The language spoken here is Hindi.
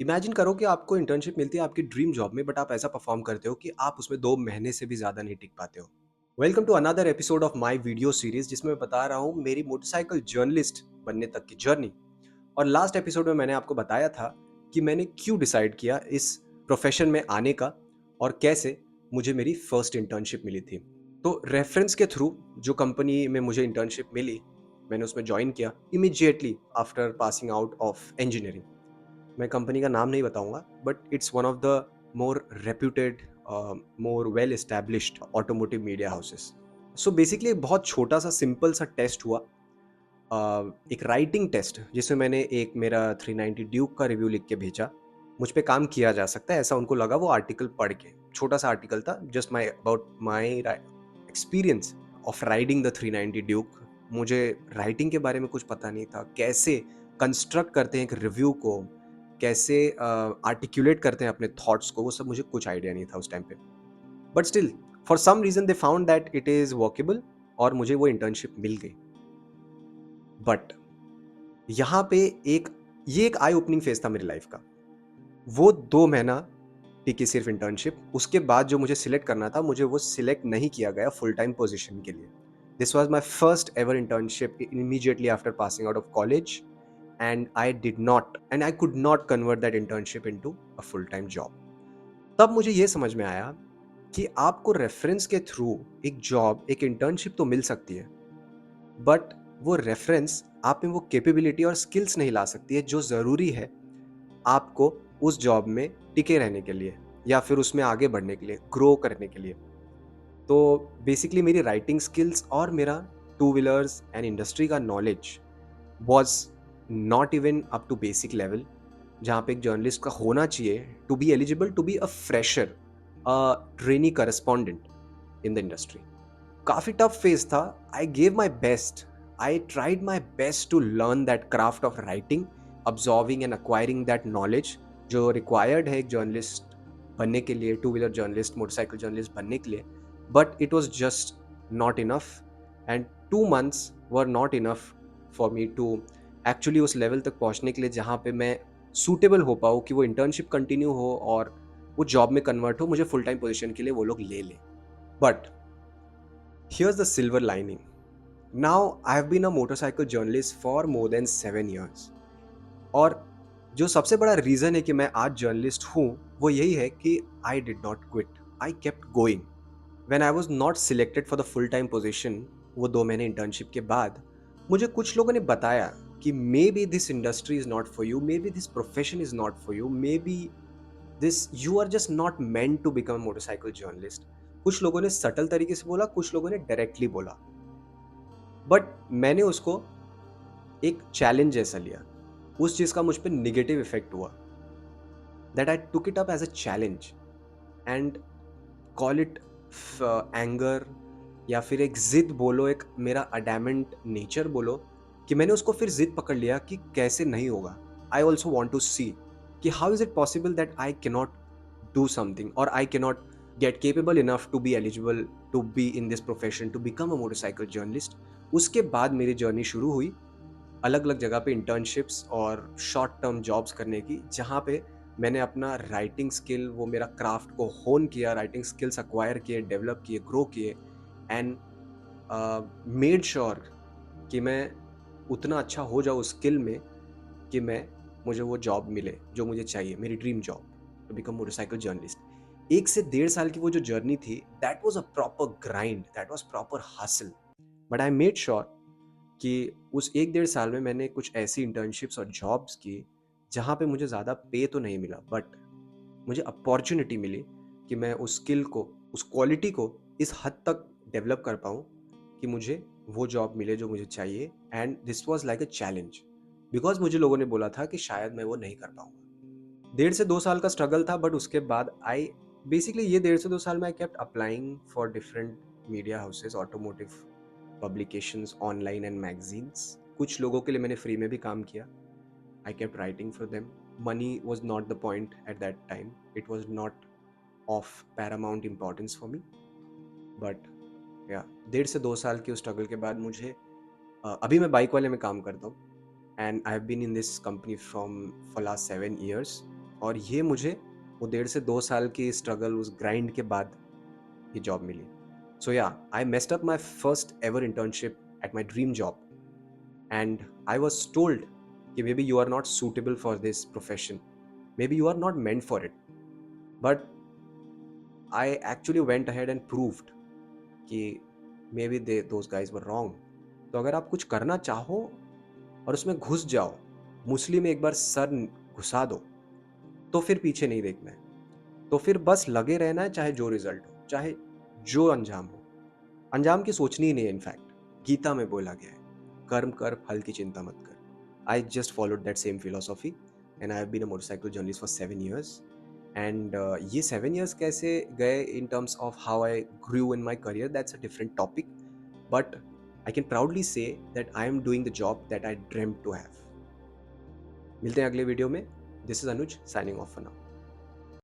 इमेजिन करो कि आपको इंटर्नशिप मिलती है आपकी ड्रीम जॉब में, बट आप ऐसा परफॉर्म करते हो कि आप उसमें 2 महीने से भी ज़्यादा नहीं टिक पाते हो। Welcome to another episode of my video series, जिसमें मैं बता रहा हूँ मेरी मोटरसाइकिल जर्नलिस्ट बनने तक की जर्नी। और लास्ट एपिसोड में मैंने आपको बताया था कि मैंने क्यों डिसाइड किया इस प्रोफ़ेशन में आने का और कैसे मुझे मेरी फर्स्ट इंटर्नशिप मिली थी। तो रेफ़रेंस के थ्रू जो कंपनी में मुझे इंटर्नशिप मिली, मैंने उसमें जॉइन किया immediately after passing out of engineering. मैं कंपनी का नाम नहीं बताऊंगा, but it's one of the more reputed, more well established automotive media houses. So basically बहुत छोटा सा सिंपल सा टेस्ट हुआ, एक राइटिंग टेस्ट, जिसमें मैंने एक मेरा 390 ड्यूक का रिव्यू लिख के भेजा। मुझ पे काम किया जा सकता है ऐसा उनको लगा वो आर्टिकल पढ़ के। छोटा सा आर्टिकल था, just my about my experience of riding the 390 Duke. मुझे राइटिंग के बारे में कुछ पता नहीं था, कैसे कंस्ट्रक्ट करते हैं एक रिव्यू को, कैसे आर्टिकुलेट करते हैं अपने थॉट्स को, वो सब मुझे कुछ आइडिया नहीं था उस टाइम पे। But still for some reason they found that it is workable, और मुझे वो इंटर्नशिप मिल गई। बट यहाँ पे एक ये एक आई ओपनिंग फेज था मेरी लाइफ का। वो 2 महीना टिकी सिर्फ इंटर्नशिप, उसके बाद जो मुझे सिलेक्ट करना था, मुझे वो सिलेक्ट नहीं किया गया फुल टाइम पोजीशन के लिए। This was my first ever internship immediately after passing out of college, and I could not convert that internship into a full time job. तब मुझे ये समझ में आया कि आपको रेफरेंस के थ्रू एक जॉब, एक इंटर्नशिप तो मिल सकती है, बट वो रेफरेंस आप में वो कैपेबिलिटी और स्किल्स नहीं ला सकती है जो ज़रूरी है आपको उस जॉब में टिके रहने के लिए, या फिर उसमें आगे बढ़ने के लिए, ग्रो करने के लिए। तो बेसिकली मेरी राइटिंग स्किल्स और मेरा टू व्हीलर्स एंड इंडस्ट्री का knowledge was not even up to basic level, जहाँ पे एक जर्नलिस्ट का होना चाहिए to be eligible to be a fresher, a trainee correspondent in the industry. काफ़ी टफ फेज़ था। I gave my best. I tried my best to learn that craft of writing, absorbing and acquiring that knowledge जो रिक्वायर्ड है एक जर्नलिस्ट बनने के लिए, two wheeler journalist, motorcycle journalist बनने के लिए। But it was just not enough, and 2 months were not enough for me to actually उस लेवल तक पहुंचने के लिए जहां पे मैं सूटेबल हो पाऊँ कि वो इंटर्नशिप कंटिन्यू हो और वो जॉब में कन्वर्ट हो, मुझे फुल टाइम पोजीशन के लिए वो लोग ले लें। But here's the silver lining. Now I have been a motorcycle journalist for more than 7 years. और जो सबसे बड़ा रीजन है कि मैं आज जर्नलिस्ट हूँ, वो यही है कि I did not quit, I kept going. When I was not selected for the full time position, वो 2 महीने इंटर्नशिप के बाद मुझे कुछ लोगों ने बताया कि maybe this industry is not for you, maybe this profession is not for you, maybe this you are just not meant to become a motorcycle journalist. कुछ लोगों ने सटल तरीके से बोला, कुछ लोगों ने डायरेक्टली बोला, बट मैंने उसको एक चैलेंज जैसा लिया। उस चीज़ का मुझ पे नेगेटिव इफेक्ट हुआ, that I took it up as a challenge and call it anger, या फिर एक जिद बोलो, एक मेरा अडैमेंट नेचर बोलो, कि मैंने उसको फिर जिद पकड़ लिया कि कैसे नहीं होगा। आई ऑल्सो वॉन्ट टू सी कि how is it possible that I cannot do something, or I cannot get capable enough to be eligible to be in this profession, to become a motorcycle journalist. उसके बाद मेरी जर्नी शुरू हुई अलग अलग जगह पे इंटर्नशिप्स और शॉर्ट टर्म जॉब्स करने की, जहाँ पे मैंने अपना राइटिंग स्किल, वो मेरा क्राफ्ट को होन किया, राइटिंग स्किल्स अक्वायर किए, डेवलप किए, ग्रो किए, एंड मेड श्योर कि मैं उतना अच्छा हो जाऊँ उस स्किल में कि मुझे वो जॉब मिले जो मुझे चाहिए, मेरी dream job, to become motorcycle journalist. 1 से 1.5 साल की वो जो जर्नी थी, that was a proper grind, that was proper hustle. But I made sure कि उस 1 डेढ़ साल में मैंने कुछ ऐसी इंटर्नशिप्स और जॉब्स की, जहाँ पे मुझे ज़्यादा पे तो नहीं मिला, बट मुझे अपॉर्च्युनिटी मिली कि मैं उस स्किल को, उस क्वालिटी को इस हद तक डेवलप कर पाऊँ कि मुझे वो जॉब मिले जो मुझे चाहिए। And this was like a challenge, because मुझे लोगों ने बोला था कि शायद मैं वो नहीं कर पाऊँगा। 1.5 से 2 साल का स्ट्रगल था, बट उसके बाद आई बेसिकली ये 1.5 से 2 साल में I kept applying for different media houses, automotive publications, online and magazines. कुछ लोगों के लिए मैंने फ्री में भी काम किया। I kept writing for them. Money was not the point at that time. It was not of paramount importance for me. But yeah, 1.5 से 2 साल के उस स्ट्रगल के बाद मुझे अभी मैं बाइक वाले में काम करता हूँ, and I have been in this company from for last 7 years. और ये मुझे वो 1.5 से 2 साल की स्ट्रगल, उस ग्राइंड के बाद ये जॉब मिली। So ya, I messed up my first ever internship at my dream job and I was told कि maybe you are not suitable for this profession, maybe you are not meant for it, but I actually went ahead and proved कि maybe they those guys were wrong. तो अगर आप कुछ करना चाहो और उसमें घुस जाओ, मूसली में एक बार सर घुसा दो, तो फिर पीछे नहीं देखना है। तो फिर बस लगे रहना है, चाहे जो रिजल्ट हो, चाहे जो अंजाम हो। अंजाम की सोचनी ही नहीं है। इनफैक्ट गीता में बोला गया है, कर्म कर, फल की चिंता मत कर। I just followed that same philosophy and I have been a motorcycle journalist for 7 years। And ये 7 years कैसे गए in terms of how I grew in my career, that's a different topic, but I can proudly say that I am doing the job that I dream to have. मिलते हैं अगले वीडियो में। This is Anuj signing off for now.